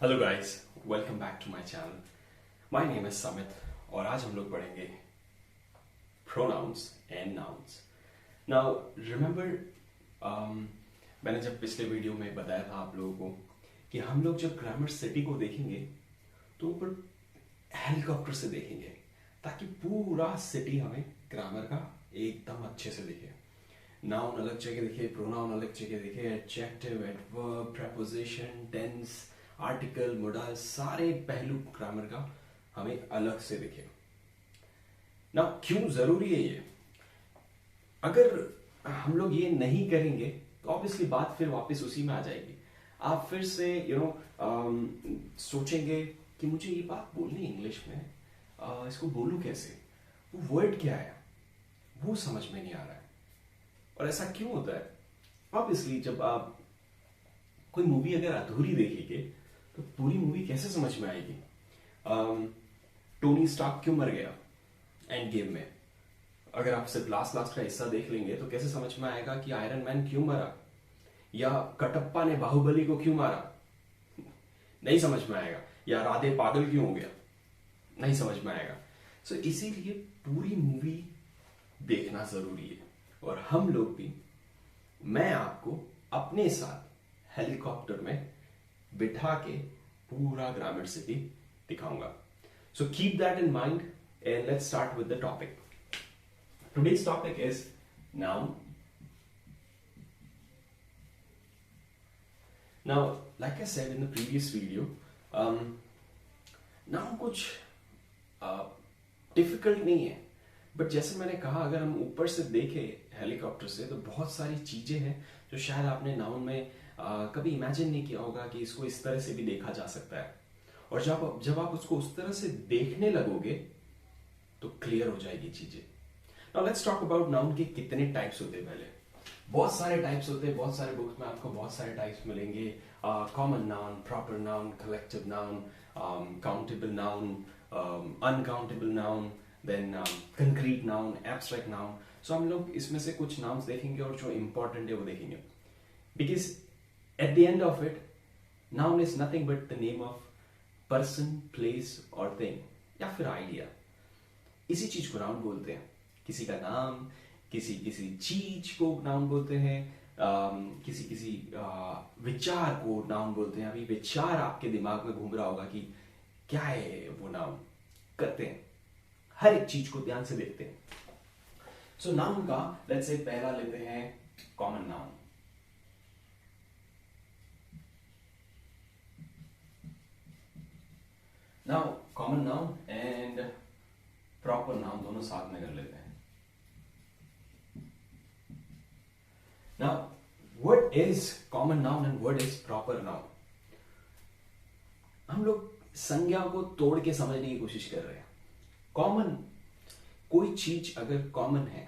Hello guys, welcome back to my channel. My name is Samit और आज हम लोग पढ़ेंगे pronouns and nouns. Now remember, मैंने जब पिछले वीडियो में बताया था आप लोगों को कि हम लोग जब ग्रामर सिटी को देखेंगे तो ऊपर हेलीकॉप्टर से देखेंगे ताकि पूरा सिटी हमें ग्रामर का एकदम अच्छे से दिखे। नाउन अलग जगह दिखे, प्रोनाउन अलग जगह दिखे, adjective, adverb, preposition, tense, article, modal, सारे पहलू ग्रामर का हमें अलग से दिखे ना। क्यों जरूरी है ये? अगर हम लोग ये नहीं करेंगे तो ऑब्वियसली बात फिर वापस उसी में आ जाएगी। आप फिर से सोचेंगे कि मुझे ये बात बोलनी इंग्लिश में, इसको बोलूं कैसे, वो वर्ड क्या है वो समझ में नहीं आ रहा है। और ऐसा क्यों होता है? ऑब्वियसली जब आप कोई मूवी अगर अधूरी देखेंगे तो पूरी मूवी कैसे समझ में आएगी? टोनी स्टार्क क्यों मर गया एंड गेम में? अगर आप सिर्फ लास्ट का हिस्सा देख लेंगे तो कैसे समझ में आएगा कि आयरन मैन क्यों मरा, या कटप्पा ने बाहुबली को क्यों मारा? नहीं समझ में आएगा। या राधे पागल क्यों हो गया? नहीं समझ में आएगा। सो इसीलिए पूरी मूवी देखना जरूरी है। और हम लोग भी, मैं आपको अपने साथ हेलीकॉप्टर में बिठा के पूरा ग्रामर सिटी दिखाऊंगा। So keep that in mind and let's start with the topic. Today's topic is noun. Now, like I said in the previous video, noun कुछ डिफिकल्ट नहीं है, बट जैसे मैंने कहा अगर हम ऊपर से देखें हेलीकॉप्टर से तो बहुत सारी चीजें हैं जो शायद आपने नाउन में कभी इमेजिन नहीं किया होगा कि इसको इस तरह से भी देखा जा सकता है। और जब आप उसको उस तरह से देखने लगोगे तो क्लियर हो जाएगी चीजें। Now let's talk about noun के कितने टाइप्स होते हैं। पहले बहुत सारे टाइप्स होते हैं, बहुत सारे बुक्स में आपको बहुत सारे टाइप्स मिलेंगे। Common noun, proper noun, collective noun, countable noun, uncountable noun, then concrete noun, abstract noun. So हम लोग इसमें से कुछ नाउन्स देखेंगे और जो इंपॉर्टेंट है वो देखेंगे, because at the end of it noun is nothing but the name of person, place और थिंग, या फिर आइडिया। इसी चीज को नाउन बोलते हैं। किसी का नाम, किसी चीज को नाउन बोलते हैं, किसी विचार को नाउन बोलते हैं। अभी विचार आपके दिमाग में घूम रहा होगा कि क्या है वो नाउन करते हैं। हर एक चीज को ध्यान से देखते हैं। सो नाउन का लेट्स से पहला लेते हैं common noun. Now common noun and proper noun दोनों साथ में कर लेते हैं। Now, what is common noun and what is proper noun? हम लोग संज्ञा को तोड़ के समझने की कोशिश कर रहे हैं। कॉमन, कोई चीज अगर कॉमन है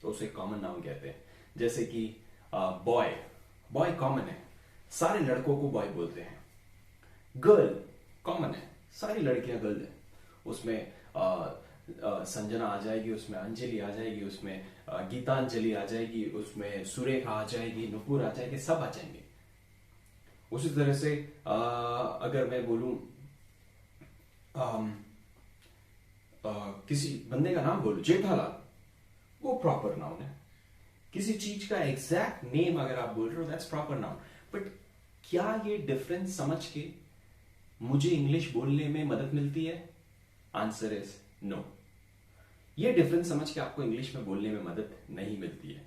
तो उसे कॉमन नाउन कहते हैं। जैसे कि बॉय, बॉय कॉमन है, सारे लड़कों को बॉय बोलते हैं। गर्ल कॉमन है, सारी लड़कियां गर्ल है। उसमें संजना आ जाएगी, उसमें अंजलि आ जाएगी, उसमें गीतांजलि आ जाएगी, उसमें सुरेखा आ जाएगी, नुपुर आ जाएगी, सब आ जाएंगे। उसी तरह से अगर मैं बोलूं किसी बंदे का नाम बोलूं जेठालाल, वो प्रॉपर नाउन है। किसी चीज का एग्जैक्ट नेम अगर आप बोल रहे हो दैट्स प्रॉपर नाउन। बट क्या ये डिफरेंस समझ के मुझे इंग्लिश बोलने में मदद मिलती है? Answer is no. ये डिफरेंस समझ के आपको इंग्लिश में बोलने में मदद नहीं मिलती है।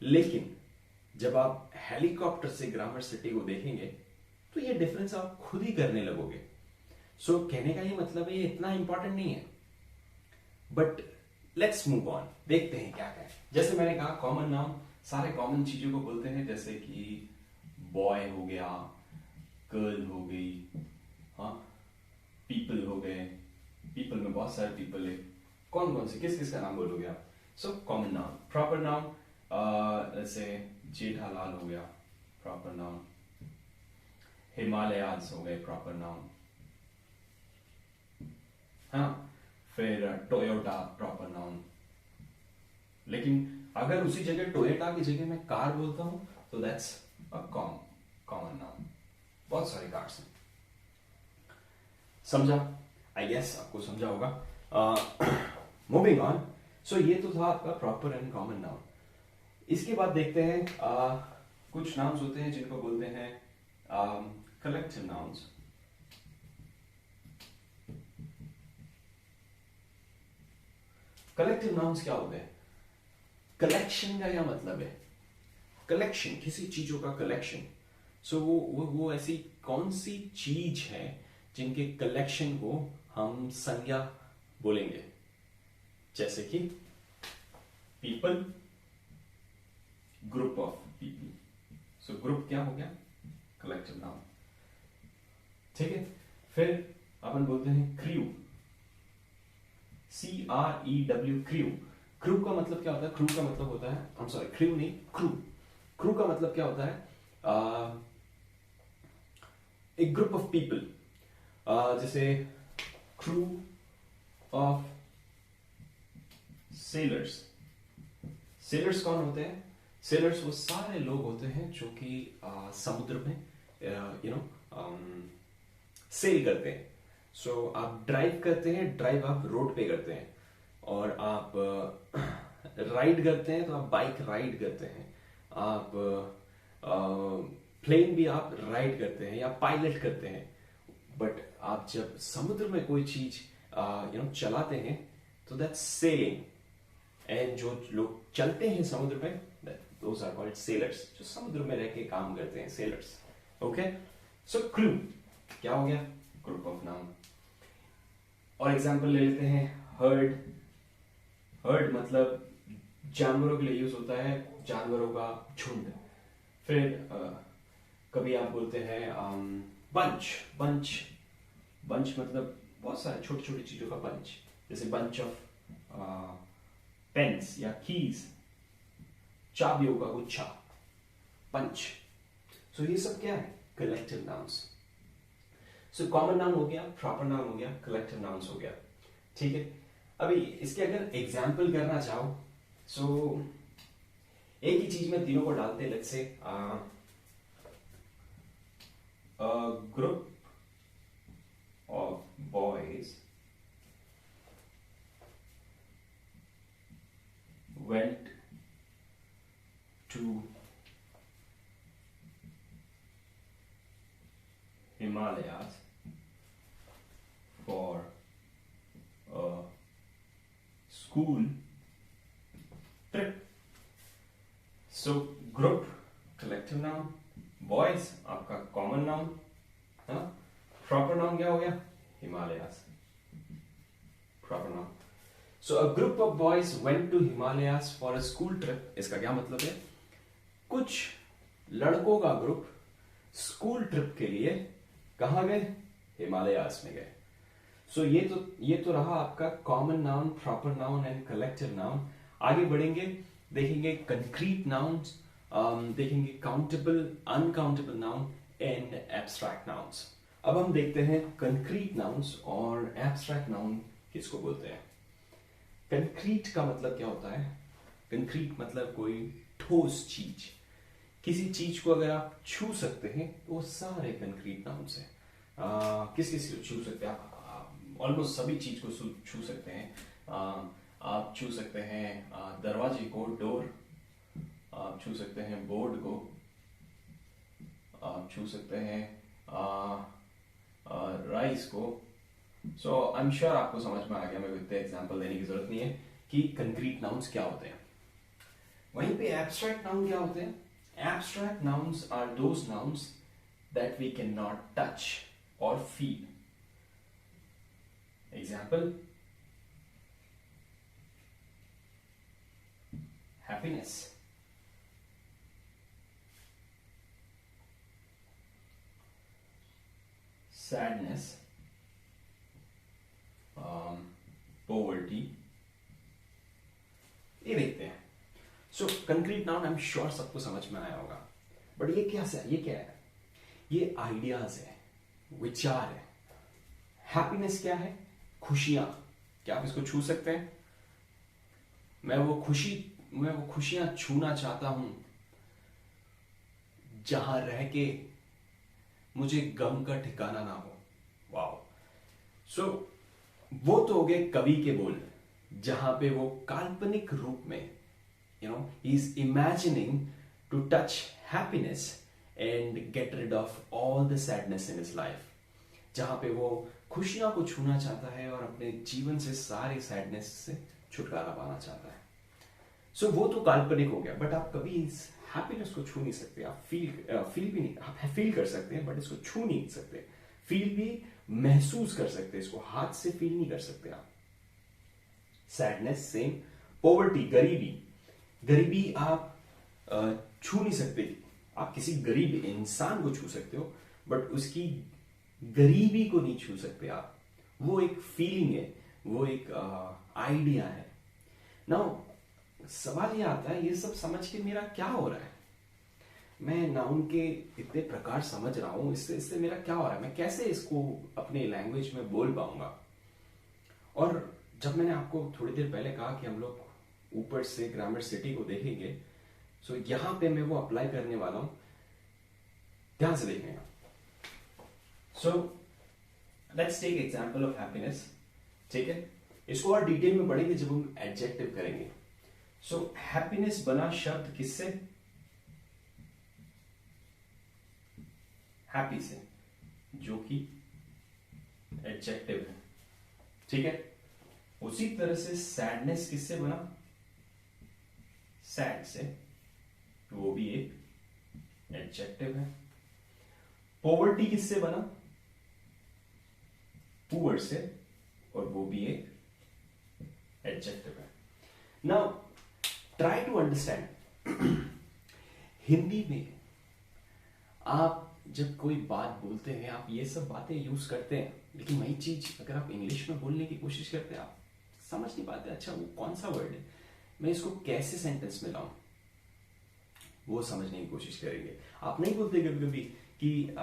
लेकिन जब आप हेलीकॉप्टर से ग्रामर सिटी को देखेंगे तो ये डिफरेंस आप खुद ही करने लगोगे। सो कहने का ये मतलब है ये इतना इंपॉर्टेंट नहीं है। बट लेट्स मूव ऑन, देखते हैं क्या क्या है। जैसे मैंने कहा कॉमन नाउन सारे कॉमन चीजों को बोलते हैं, जैसे कि बॉय हो गया, गर्ल हो गई, हाँ, पीपल हो गए। पीपल में बहुत सारे पीपल है। कौन कौन से, किस किस का नाम बोलोगे आप? So common noun. Proper noun जैसे जेठालाल हो गया प्रॉपर नाउन, हिमालयाज हो गए प्रॉपर नाउन, हाँ, फिर टोयोटा प्रॉपर नाउन। लेकिन अगर उसी जगह टोयोटा की जगह मैं कार बोलता हूं तो दैट्स अ कॉमन नाउन। बहुत सारे कार्स हैं। समझा? आई गेस आपको समझा होगा। Moving on. सो ये तो था आपका प्रॉपर एंड कॉमन नाउन। इसके बाद देखते हैं कुछ नाउन्स होते हैं जिनको बोलते हैं कलेक्टिव नाउन्स। कलेक्टिव नाउन्स क्या होते हैं? कलेक्शन का क्या मतलब है? कलेक्शन, किसी चीजों का कलेक्शन। सो वो ऐसी कौन सी चीज है जिनके कलेक्शन को हम संज्ञा बोलेंगे? जैसे कि people, group of people. So group क्या हो गया? Collective noun. ठीक है। फिर अपन बोलते हैं क्रू, CREW, क्रू। क्रू का मतलब क्या होता है? क्रू का मतलब होता है, आई एम सॉरी, क्रू नहीं, क्रू। क्रू का मतलब क्या होता है? एक ग्रुप ऑफ पीपल। जैसे क्रू ऑफ सेलर्स। सेलर्स कौन होते हैं? सेलर्स वो सारे लोग होते हैं जो कि समुद्र में सेल करते हैं। सो आप ड्राइव करते हैं, ड्राइव आप रोड पे करते हैं, और आप राइड करते हैं तो आप बाइक राइड करते हैं, आप प्लेन भी आप राइड करते हैं या पायलट करते हैं। बट आप जब समुद्र में कोई चीज चलाते हैं तो दैट्स सेलिंग। एंड जो लोग चलते हैं समुद्र में, दोज आर कॉल्ड सेलर्स, जो समुद्र में रह के काम करते हैं, सेलर्स। ओके। सो क्रू क्या हो गया? Group of noun. और एग्जांपल ले लेते हैं हर्ड। हर्ड मतलब जानवरों के लिए यूज होता है, जानवरों का झुंड। फिर कभी आप बोलते हैं बंच। बंच बंच मतलब बहुत सारे छोटी छोटी चीजों का बंच, जैसे बंच ऑफ पेन्स या कीज, चाबियों का गुच्छा, पंच। सो ये सब क्या है? Collective nouns. So common noun हो गया, प्रॉपर नाउन हो गया, कलेक्टिव नाउन्स हो गया। ठीक है। अभी इसके अगर एग्जाम्पल करना चाहो, सो एक ही चीज में तीनों को डालते हैं। Let's say group of boys went to Himalayas for a school trip. So group collective noun, boys आपका common noun, हाँ? Proper noun क्या हो गया? Himalayas. Proper noun. So a group of boys went to Himalayas for a school trip. इसका क्या मतलब है? कुछ लड़कों का ग्रुप स्कूल ट्रिप के लिए कहाँ गए? हिमालयास में गए। सो ये तो रहा आपका common noun, proper noun and collective noun. आगे बढ़ेंगे, देखेंगे कंक्रीट नाउन्स, देखेंगे countable, uncountable noun and abstract nouns. अब हम देखते हैं कंक्रीट नाउन्स और एब्स्ट्रैक्ट नाउन किसको बोलते हैं। कंक्रीट का मतलब क्या होता है? कंक्रीट मतलब कोई ठोस चीज। किसी चीज को अगर आप छू सकते हैं तो वो सारे कंक्रीट नाउन्स हैं। किस किस को छू सकते हैं आप? ऑलमोस्ट सभी चीज को छू सकते हैं। आप छू सकते हैं दरवाजे को, डोर। आप छू सकते हैं बोर्ड को। आप छू सकते हैं राइस को। सो आई एम श्योर आपको समझ में आ गया, मेरे को इतने एग्जाम्पल देने की जरूरत नहीं है कि कंक्रीट नाउन्स क्या होते हैं। वहीं पे एब्स्ट्रैक्ट नाउन क्या होते हैं? Abstract nouns are those nouns that we can not touch और feel. Example, happiness, sadness, poverty. ये देखते हैं। So concrete noun I am sure सबको समझ में आया होगा। बट ये क्या है? ये आइडियाज है, विचार है। हैप्पीनेस क्या है? खुशियां। क्या आप इसको छू सकते हैं? मैं वो खुशियां छूना चाहता हूं जहां रह के मुझे गम का ठिकाना ना हो। वाओ। सो वो तो हो गए कवि के बोल, जहां पे वो काल्पनिक रूप में ही is imagining to touch happiness and get rid of all the sadness in his life, जहां पे वो खुशियों को छूना चाहता है और अपने जीवन से सारी सैडनेस से छुटकारा पाना चाहता है। सो वो तो काल्पनिक हो गया, बट आप कभी इस हैप्पीनेस को छू नहीं सकते। आप फील भी नहीं, आप फील कर सकते हैं बट इसको छू नहीं सकते। फील भी महसूस कर सकते हैं, इसको हाथ से फील नहीं कर सकते आप। सैडनेस सेम, पॉवर्टी गरीबी, गरीबी आप छू नहीं सकते। आप किसी गरीब इंसान को छू सकते हो बट उसकी गरीबी को नहीं छू सकते आप। वो एक फीलिंग है, वो एक आइडिया है। नाउ सवाल ये आता है, ये सब समझ के मेरा क्या हो रहा है? मैं नाउन के इतने प्रकार समझ रहा हूं, इससे इससे मेरा क्या हो रहा है? मैं कैसे इसको अपने लैंग्वेज में बोल पाऊंगा? और जब मैंने आपको थोड़ी देर पहले कहा कि हम लोग ऊपर से ग्रामर सिटी को देखेंगे, सो यहां पे मैं वो अप्लाई करने वाला हूं। ध्यान से देखेंगे। So let's take example of happiness. ठीक है, इसको और डिटेल में पढ़ेंगे जब हम एडजेक्टिव करेंगे। सो हैप्पीनेस बना शब्द किससे? हैप्पी से, जो कि एडजेक्टिव है। ठीक है, उसी तरह से सैडनेस किससे बना? सैड से, वो भी एक एडजेक्टिव है। पॉवर्टी किससे बना? पुअर से, और वो भी एक एडजेक्टिव है। Now try to understand. Hindi में आप जब कोई बात बोलते हैं, आप ये सब बातें यूज करते हैं, लेकिन वही चीज अगर आप इंग्लिश में बोलने की कोशिश करते हैं, आप समझ नहीं पाते अच्छा वो कौन सा वर्ड है, मैं इसको कैसे सेंटेंस में लाऊं, वो समझने की कोशिश करेंगे। आप नहीं बोलते कभी कभी कि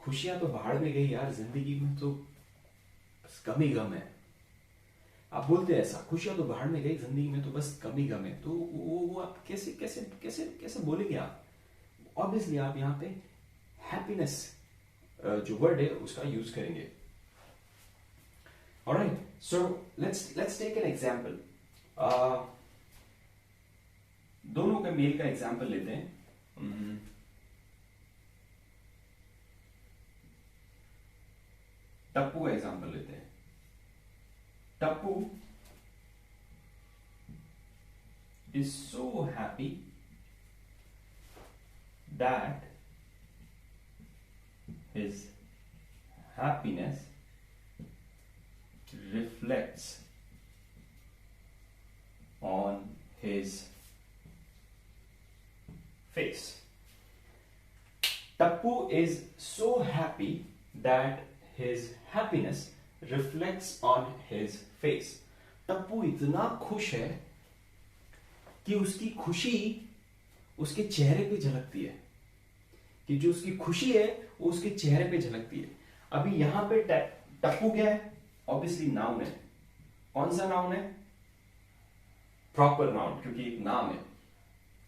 खुशियां तो बाहर में गई यार, जिंदगी में तो बस गम ही गम है। आप बोलते हैं ऐसा, खुशियां तो बाहर में गई, जिंदगी में तो बस गम ही गम है। तो वो आप कैसे कैसे कैसे कैसे बोलेंगे आप? ऑब्वियसली आप यहाँ पे हैप्पीनेस जो वर्ड है उसका यूज करेंगे। Alright, so let's take an example. दोनों का मेल का एग्जांपल लेते हैं। टप्पू का एग्जांपल लेते हैं। Tappu is so happy that his happiness reflects on his face. Tappu is so happy that his happiness reflects on his face. Tappu इतना खुश है कि उसकी खुशी उसके चेहरे पे झलकती है, कि जो उसकी खुशी है वो उसके चेहरे पे झलकती है। अभी यहां पे टप्पू क्या है? ऑब्वियसली नाउन है। कौन सा नाउन है? प्रॉपर नाउन, क्योंकि एक नाम है।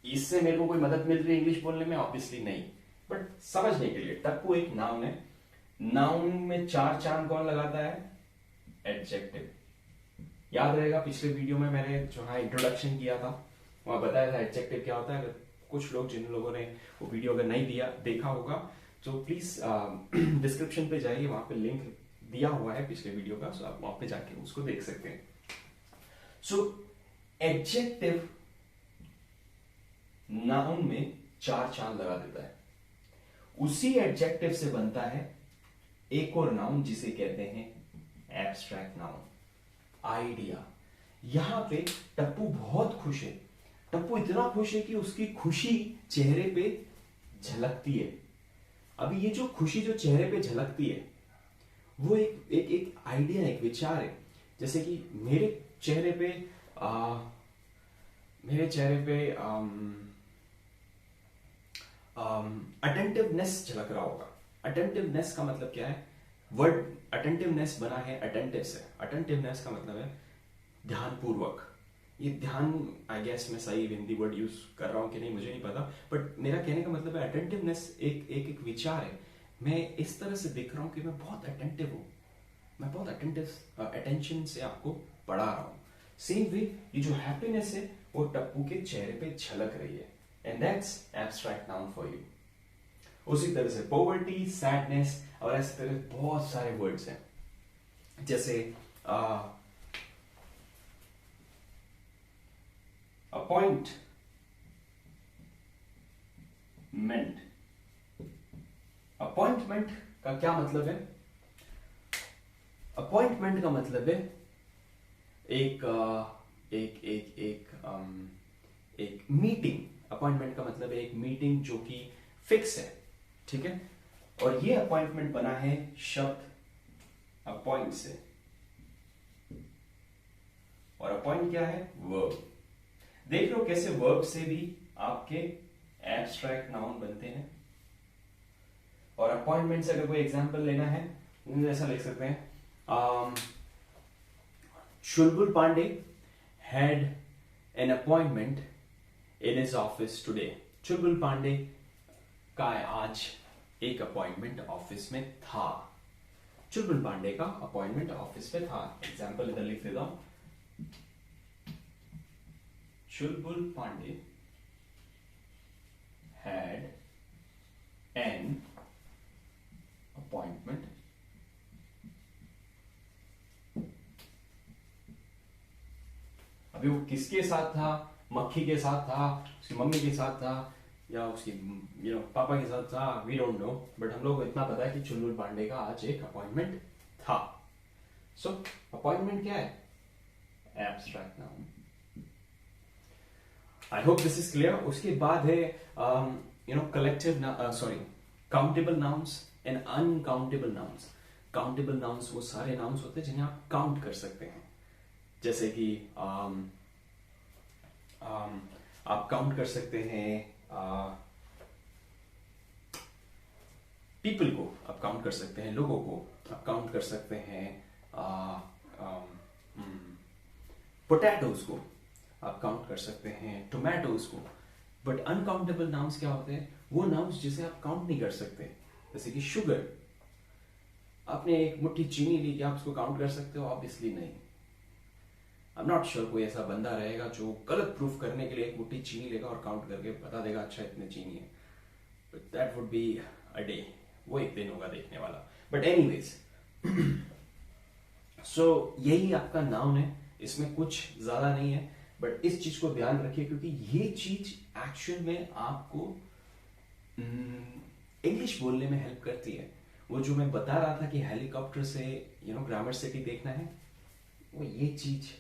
इससे मेरे को कोई मदद मिल रही है इंग्लिश बोलने में? ऑब्वियसली नहीं, बट समझने के लिए टप्पू एक नाउन है। नाउन में 4 चांद कौन लगाता है? एडजेक्टिव। याद रहेगा पिछले वीडियो में मैंने जो है इंट्रोडक्शन किया था, वहां बताया था एडजेक्टिव क्या होता है। अगर कुछ लोग, जिन लोगों ने वो वीडियो अगर नहीं देखा होगा तो प्लीज डिस्क्रिप्शन पे जाइए, वहां पे लिंक दिया हुआ है पिछले वीडियो का, सो आप वहां पे जाके उसको देख सकते हैं। सो एडजेक्टिव नाउन में 4 चांद लगा देता है। उसी एडजेक्टिव से बनता है एक और नाउन जिसे कहते हैं एब्स्ट्रैक्ट नाउन, आइडिया। यहां पे टप्पू बहुत खुश है। टप्पू इतना खुश है कि उसकी खुशी चेहरे पे झलकती है। अभी ये जो खुशी जो चेहरे पे झलकती है वो एक आइडिया, एक विचार है। जैसे कि मेरे चेहरे पे अटेंटिवनेस झलक रहा होगा। अटेंटिवनेस का मतलब क्या है? वर्ड अटेंटिवनेस बना है अटेंटिव से। अटेंटिवनेस का मतलब है ध्यानपूर्वक। ये ध्यान, आई गेस मैं सही हिंदी वर्ड यूज कर रहा हूं कि नहीं मुझे नहीं पता, बट मेरा कहने का मतलब है अटेंटिवनेस एक विचार है। मैं इस तरह से देख रहा हूं कि मैं बहुत अटेंटिव हूं, मैं बहुत अटेंशन से आपको पढ़ा रहा हूं। सेम वे ये जो हैप्पीनेस है वो टप्पू के चेहरे पे झलक रही है, and that's abstract noun for you. उसी तरह से पॉवर्टी, सैडनेस और ऐसे तरह बहुत सारे वर्ड्स हैं, जैसे अपॉइंटमेंट। अपॉइंटमेंट का क्या मतलब है? अपॉइंटमेंट का मतलब है एक एक मीटिंग। अपॉइंटमेंट का मतलब है एक मीटिंग जो कि फिक्स है, ठीक है। और ये अपॉइंटमेंट बना है शब्द अपॉइंट से, और अपॉइंट क्या है? वर्ब। देख लो कैसे वर्ब से भी आपके एब्स्ट्रैक्ट नाउन बनते हैं। और अपॉइंटमेंट से अगर कोई एग्जांपल लेना है, ऐसा लिख सकते हैं, चुलबुल Pandey had an appointment in his office today. चुलबुल पांडे का आज एक अपॉइंटमेंट ऑफिस में था। चुलबुल पांडे का अपॉइंटमेंट ऑफिस में था। एग्जाम्पल इधर लिख देता हूं, चुलबुल पांडे had an appointment अभी वो किसके साथ था? मक्खी के साथ था, उसकी मम्मी के साथ था, या उसकी पापा के साथ था, वी डोंट नो, बट हम लोग को इतना पता है कि चुलबुल पांडे का आज एक अपॉइंटमेंट था। सो अपॉइंटमेंट क्या है? Abstract noun. I hope this is clear. उसके बाद है collective, countable nouns and uncountable nouns. Countable nouns वो सारे नाउन्स होते हैं जिन्हें आप काउंट कर सकते हैं, जैसे कि आप काउंट कर सकते हैं पीपल को, आप काउंट कर सकते हैं लोगों को, आप काउंट कर सकते हैं पोटैटोज को, आप काउंट कर सकते हैं टोमेटोज को। बट अनकाउंटेबल नाउन्स क्या होते हैं? वो नाउन्स जिसे आप काउंट नहीं कर सकते, जैसे कि शुगर। आपने एक मुट्ठी चीनी ली, क्या आप उसको काउंट कर सकते हो? ऑब्वियसली नहीं। आई एम नॉट श्योर कोई ऐसा बंदा रहेगा जो गलत प्रूफ करने के लिए एक मुट्ठी चीनी लेगा और काउंट करके बता देगा अच्छा इतने चीनी है। But that would be a day, वो एक दिन होगा देखने वाला। बट एनीवेज, सो यही आपका नाउन है, इसमें कुछ ज्यादा नहीं है, बट इस चीज को ध्यान रखिए क्योंकि ये चीज एक्चुअल में आपको इंग्लिश बोलने में हेल्प करती है। वो जो मैं बता रहा था कि हेलीकॉप्टर से ग्रामर सिटी देखना है, वो ये चीज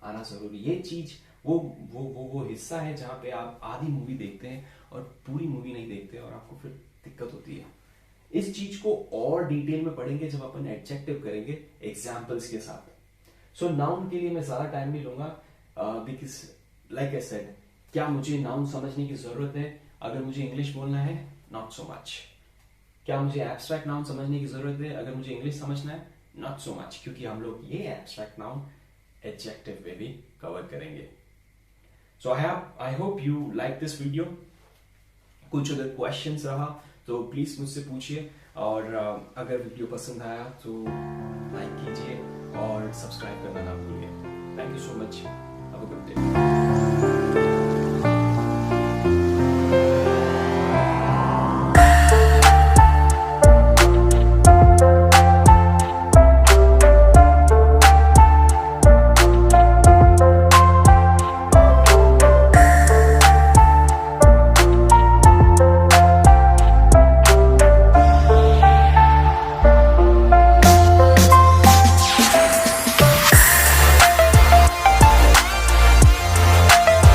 आना जरूरी। ये चीज वो हिस्सा है जहां पे आप आधी मूवी देखते हैं और पूरी मूवी नहीं देखते और आपको फिर दिक्कत होती है। इस चीज को और डिटेल में पढ़ेंगे जब अपन एडजेक्टिव करेंगे एग्जाम्पल्स के साथ। सो नाउन के लिए मैं ज्यादा टाइम नहीं लूंगा, बिकॉज लाइक आई सेड, क्या मुझे नाउन समझने की जरूरत है अगर मुझे इंग्लिश बोलना है? Not so much. क्या मुझे एब्स्ट्रैक्ट नाउन समझने की जरूरत है अगर मुझे इंग्लिश समझना है? नॉट सो मच, क्योंकि हम लोग ये एब्स्ट्रैक्ट नाउन एडजेक्टिव में भी कवर करेंगे। So I hope you like this video. कुछ अगर क्वेश्चंस रहा तो प्लीज मुझसे पूछिए, और अगर वीडियो पसंद आया तो लाइक कीजिए और सब्सक्राइब करना ना भूलिए। Thank you so much, have a good day.